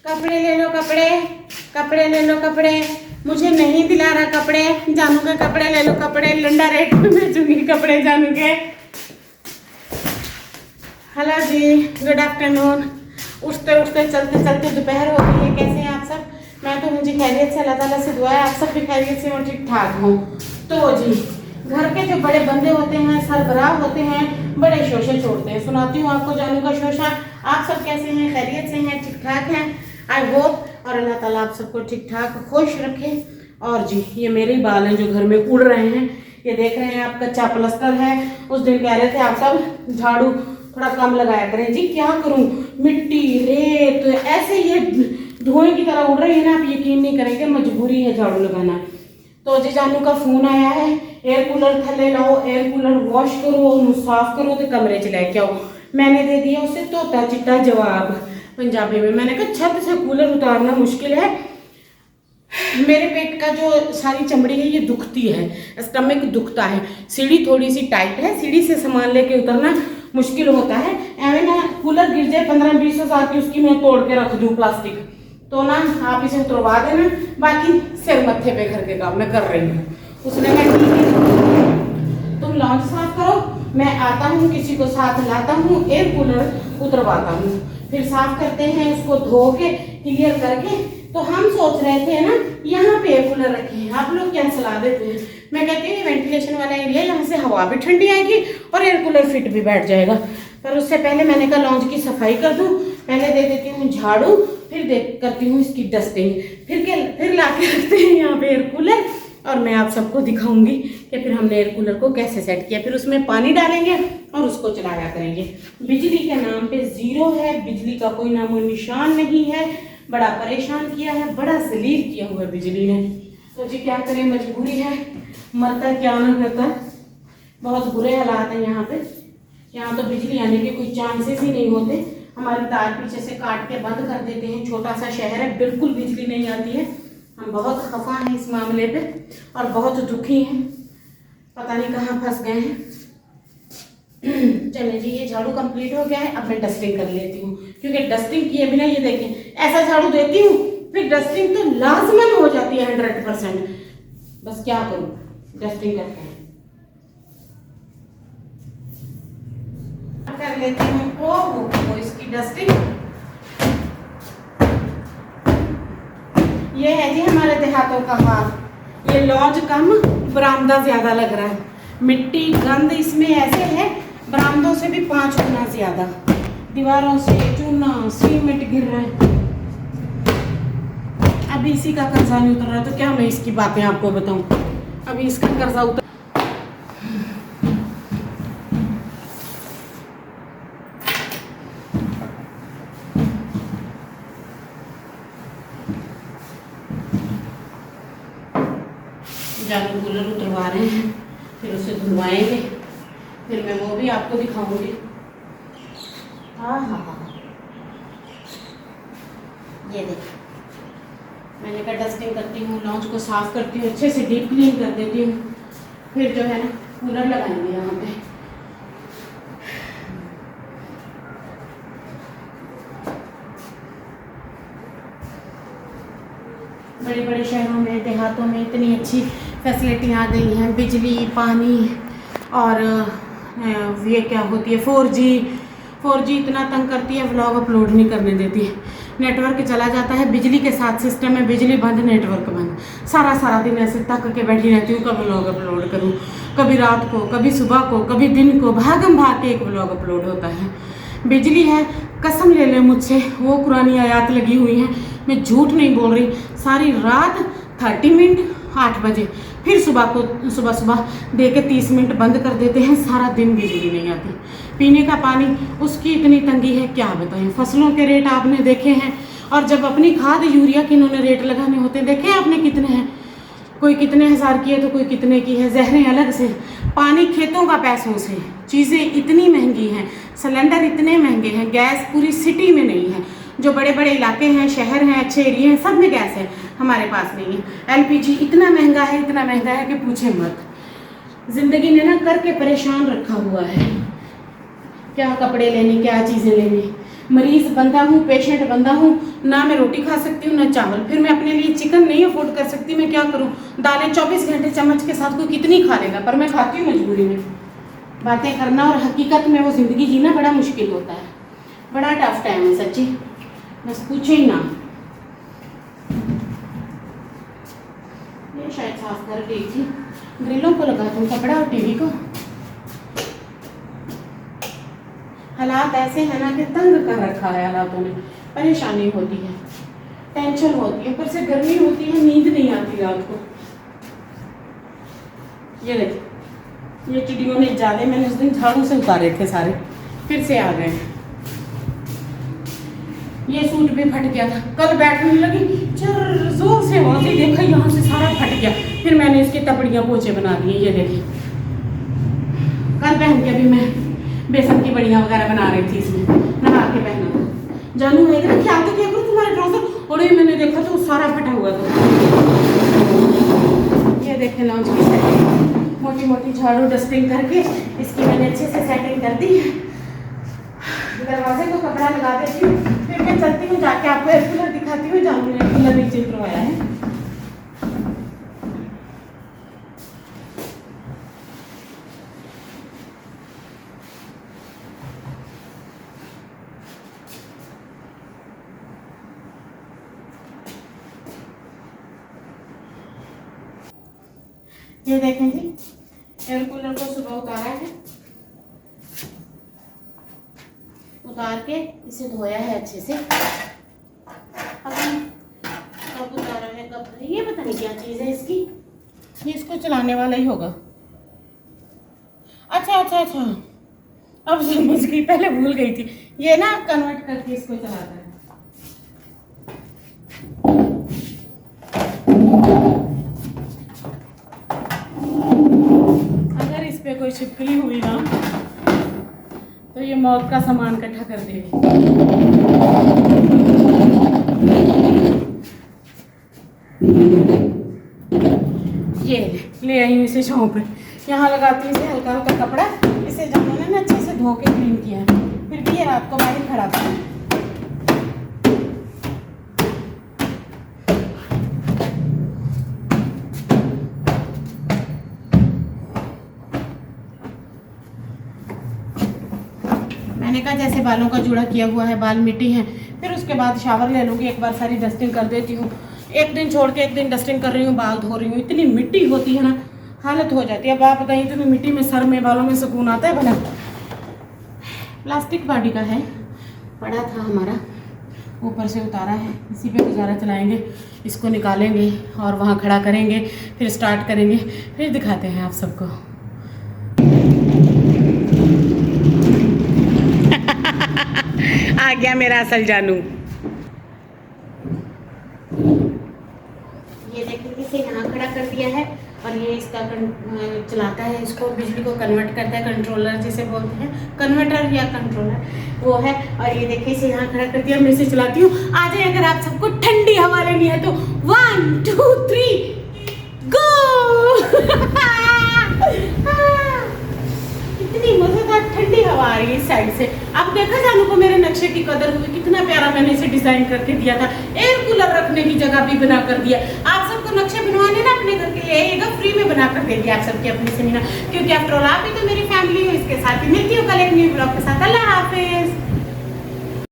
कपड़े ले लो, कपड़े कपड़े ले लो, कपड़े। मुझे नहीं दिला रहा कपड़े। जानू के कपड़े ले लो, कपड़े लंडा रेट में बेचूंगी कपड़े जानू के। हेलो जी, गुड आफ्टरनून। उठते उठते चलते चलते दोपहर हो गई है। कैसे हैं आप सब? मैं तो मुझे खैरियत से, अल्लाह ताला से दुआ है आप सब भी खैरियत से और ठीक ठाक हों। तो जी, घर के जो बड़े बंदे होते हैं, सरबराह होते हैं, बड़े शोशे छोड़ते हैं। सुनाती हूँ आपको जानू का शोशा। आप सब कैसे हैं? खैरियत से हैं? ठीक ठाक हैं? आई होप और अल्लाह ताला आप सबको ठीक ठाक खुश रखे। और जी, ये मेरे ही बाल हैं जो घर में उड़ रहे हैं। ये देख रहे हैं आप, कच्चा प्लास्टर है। उस दिन कह रहे थे आप सब झाड़ू थोड़ा कम लगाया करें। जी क्या करूं, मिट्टी रेत ऐसे ये धुएं की तरह उड़ रही है ना, आप यकीन नहीं करेंगे, मजबूरी है झाड़ू लगाना। तो जी जानू का फोन आया है, एयर कूलर थले लाओ, एयर कूलर वॉश करो, साफ करो तो कमरे च लेके आओ। मैंने दे दिया उसे तोता चिट्टा जवाब पंजाबी में। मैंने कहा छत से कूलर उतारना मुश्किल है, मेरे पेट का जो सारी चमड़ी है ये दुखती है, स्टमक दुखता है, सीढ़ी थोड़ी सी टाइट है, सीढ़ी से सामान लेके उतरना मुश्किल होता है। एवं ना कूलर गिर जाए 15-20 हज़ार की, उसकी मैं तोड़ के रख दूँ प्लास्टिक, तो ना आप इसे उतरवा देना, बाकी सिर मत्थे पे घर के काम मैं कर रही हूँ। उसने कहा ठीक है तुम लॉन्च साफ करो, मैं आता हूँ, किसी को साथ लाता हूँ, एयर कूलर उतरवाता हूँ, फिर साफ करते हैं उसको धो के क्लियर करके। तो हम सोच रहे थे ना यहाँ पे एयर कूलर रखे हैं, आप लोग क्या सलाह देते हैं? मैं कहती हूँ वेंटिलेशन वाला एरिया, यहाँ से हवा भी ठंडी आएगी और एयर कूलर फिट भी बैठ जाएगा। पर उससे पहले मैंने कहा लॉन्च की सफाई कर दूँ, पहले दे देती हूँ झाड़ू, फिर करती हूँ इसकी डस्टिंग, फिर ला के रखते हैं यहाँ पे एयर कूलर। और मैं आप सबको दिखाऊंगी कि फिर हमने एयर कूलर को कैसे सेट किया। फिर उसमें पानी डालेंगे और उसको चलाया करेंगे। बिजली के नाम पे जीरो है, बिजली का कोई नामो निशान नहीं है। बड़ा परेशान किया है, बड़ा जलील किया हुआ है बिजली ने। तो जी क्या करें, मजबूरी है, मरता क्या ना करता। बहुत बुरे हालात हैं यहाँ पे। यहाँ तो बिजली आने के कोई चांसेस ही नहीं होते। हमारी तार पीछे से काट के बंद कर देते हैं। छोटा सा शहर है, बिल्कुल बिजली नहीं आती है। हम बहुत खफा हैं इस मामले पे और बहुत दुखी हैं, पता नहीं कहाँ फंस गए हैं। चलिए जी, ये झाड़ू कंप्लीट हो गया है। अब मैं डस्टिंग कर लेती हूँ, क्योंकि डस्टिंग किए बिना ये देखें ऐसा झाड़ू देती हूँ, फिर डस्टिंग तो लाजमन हो जाती है 100%। बस क्या करूँ, डस्टिंग करते हैं, कर लेती हूँ। ओह इसकी डस्टिंग। ये है जी हमारे देहातों का हाल। ये लॉज कम, बरामदा ज्यादा लग रहा है। मिट्टी गंद इसमें ऐसे है, बरामदों से भी 5 गुना ज्यादा। दीवारों से चूना सीमेंट गिर रहा है। अभी इसी का कर्जा नहीं उतर रहा, तो क्या मैं इसकी बातें आपको बताऊं। अभी इसका कर्जा उतर, जानू कूलर उतरवा रहे हैं, फिर उसे धुलवाएंगे, फिर मैं वो भी आपको दिखाऊंगी। हाँ हाँ हाँ, ये देखो, मैंने कहा डस्टिंग करती हूँ, लॉन्च को साफ करती हूँ, अच्छे से डीप क्लीन कर देती हूँ, फिर जो है ना कूलर लगाएंगे यहाँ पे। बड़े बड़े शहरों में, देहातों में इतनी अच्छी फैसिलिटी आ गई हैं, बिजली, पानी और ये क्या होती है 4G इतना तंग करती है, व्लॉग अपलोड नहीं करने देती है। नेटवर्क चला जाता है, बिजली के साथ सिस्टम है, बिजली बंद नेटवर्क बंद। सारा दिन ऐसे तक के बैठी रहती हूँ, कब व्लॉग अपलोड करूँ, कभी रात को, कभी सुबह को, कभी दिन को, भागम भाग के एक व्लॉग अपलोड होता है। बिजली है, कसम ले ले मुझसे, वो कुरानी आयात लगी हुई है, मैं झूठ नहीं बोल रही। सारी रात 30 मिनट 8 बजे, फिर सुबह दे के 30 मिनट बंद कर देते हैं। सारा दिन बिजली नहीं आती। पीने का पानी उसकी इतनी तंगी है, क्या बताएं। फसलों के रेट आपने देखे हैं, और जब अपनी खाद यूरिया के इन्होंने रेट लगाने होते हैं, देखे आपने कितने हैं, कोई कितने हज़ार की है तो कोई कितने की है। जहरें अलग से, पानी खेतों का पैसों से, चीज़ें इतनी महंगी हैं, सिलेंडर इतने महंगे हैं, गैस पूरी सिटी में नहीं है। जो बड़े बड़े इलाके हैं, शहर हैं, अच्छे एरिए हैं, सब में गैस है, हमारे पास नहीं है। LPG इतना महंगा है कि पूछे मत। जिंदगी ने ना करके परेशान रखा हुआ है। क्या कपड़े लेने, क्या चीज़ें लेनी, मरीज बंदा हूँ, पेशेंट बंदा हूँ, ना मैं रोटी खा सकती हूँ ना चावल, फिर मैं अपने लिए चिकन नहीं अफोर्ड कर सकती, मैं क्या करूँ? दालें 24 घंटे चम्मच के साथ कोई कितनी खा लेगा, पर मैं खाती हूँ मजबूरी में। बातें करना और हकीकत में वो ज़िंदगी जीना बड़ा मुश्किल होता है, बड़ा टफ टाइम है सच्ची, बस पूछो ही ना। ये शायद साफ कर गई थी, ग्रिलों को लगा दूँ कपड़ा और टीवी को। हालात ऐसे है ना कि तंग कर रखा है हालातों ने, परेशानी होती है, टेंशन होती है, ऊपर से गर्मी होती है, नींद नहीं आती रात को। ये देखिए, ये चिड़ियों ने जाले मैंने उस दिन झाड़ू से उतारे थे सारे, फिर से आ गए। ये सूट भी फट गया था, कल बैठने लगी चर जोर से वहां से देखा यहाँ से सारा फट गया, फिर मैंने इसकी तपड़ियाँ पोचे बना दिए। ये देखिए, कल पहन के भी मैं बेसन की बड़ियाँ वगैरह बना रही थी, इसमें नहा के पहना था। जानू है ना ख्याल तो किया करो तुम्हारे ट्राउजर, और ये मैंने देखा तो सारा फटा हुआ था। ये देखे लॉन्च की सेटिंग, मोटी मोटी झाड़ू डस्टिंग करके इसकी मैंने अच्छे से सेटिंग कर दी है। दरवाजे को कपड़ा लगा देती हूँ, फिर मैं चलती हूँ, जाके आपको एयर कूलर दिखाती हूँ। जानू ने एयर कूलर नीचे करवाया है। ये देखें जी, एयर कूलर को सुबह उतारा है, उतार के इसे धोया है अच्छे से। अभी कब उतारा है कब, ये पता नहीं क्या चीज़ है इसकी, ये इसको चलाने वाला ही होगा। अच्छा अच्छा अच्छा, अब समझ गई, पहले भूल गई थी। ये ना कन्वर्ट करके इसको चलाता है। अगर इस पे कोई छिपकली हुई ना तो ये मौत का सामान इकट्ठा कर देगी। ये ले आई हूँ इसे छाँव पे, यहाँ लगाती हूँ इसे हल्का हल्का कपड़ा। इसे जब मैंने ना अच्छे से धो के क्लीन किया है, फिर भी ये रात को बाहर खड़ा था। मैंने कहा जैसे बालों का जूड़ा किया हुआ है, बाल मिट्टी हैं, फिर उसके बाद शावर ले लूँगी, एक बार सारी डस्टिंग कर देती हूँ। एक दिन छोड़ के एक दिन डस्टिंग कर रही हूँ, बाल धो रही हूँ, इतनी मिट्टी होती है ना, हालत हो जाती है। अब आप बताइए, इतनी मिट्टी में सर में बालों में सुकून आता है भला? प्लास्टिक बॉडी का है, पड़ा था हमारा, ऊपर से उतारा है, इसी पे गुजारा चलाएंगे। इसको निकालेंगे और वहाँ खड़ा करेंगे, फिर स्टार्ट करेंगे, फिर दिखाते हैं आप सबको। आ गया मेरा असल जानू। ये देखिए, इसे यहाँ खड़ा कर दिया है और ये इसका चलाता है, इसको बिजली को कन्वर्ट करता है, कंट्रोलर जिसे बोलते हैं, कन्वर्टर या कंट्रोलर वो है। और ये देखिए, इसे यहाँ खड़ा कर दिया, मैं इसे चलाती हूँ। आ जाए अगर आप सबको ठंडी हवा लेनी है तो 1 2 3 गो। इतनी मजेदार ठंडी हवा आ रही है इस साइड से। अब देखा जानू को मेरे नक्शे की कदर हुई, कितना प्यारा मैंने इसे डिजाइन करके दिया था। एयर कूलर रखने की जगह भी बना कर दिया। आप सबको नक्शे बनवाने ना अपने घर के लिए आइएगा, फ्री में बना कर देंगे आप सबके अपने सेमिनार, क्योंकि आफ्टर ऑल आप ही तो मेरी फैमिली हो। इसके साथ ही मिलती हूँ कल एक न्यू ब्लॉग के साथ। अल्लाह हाफिज।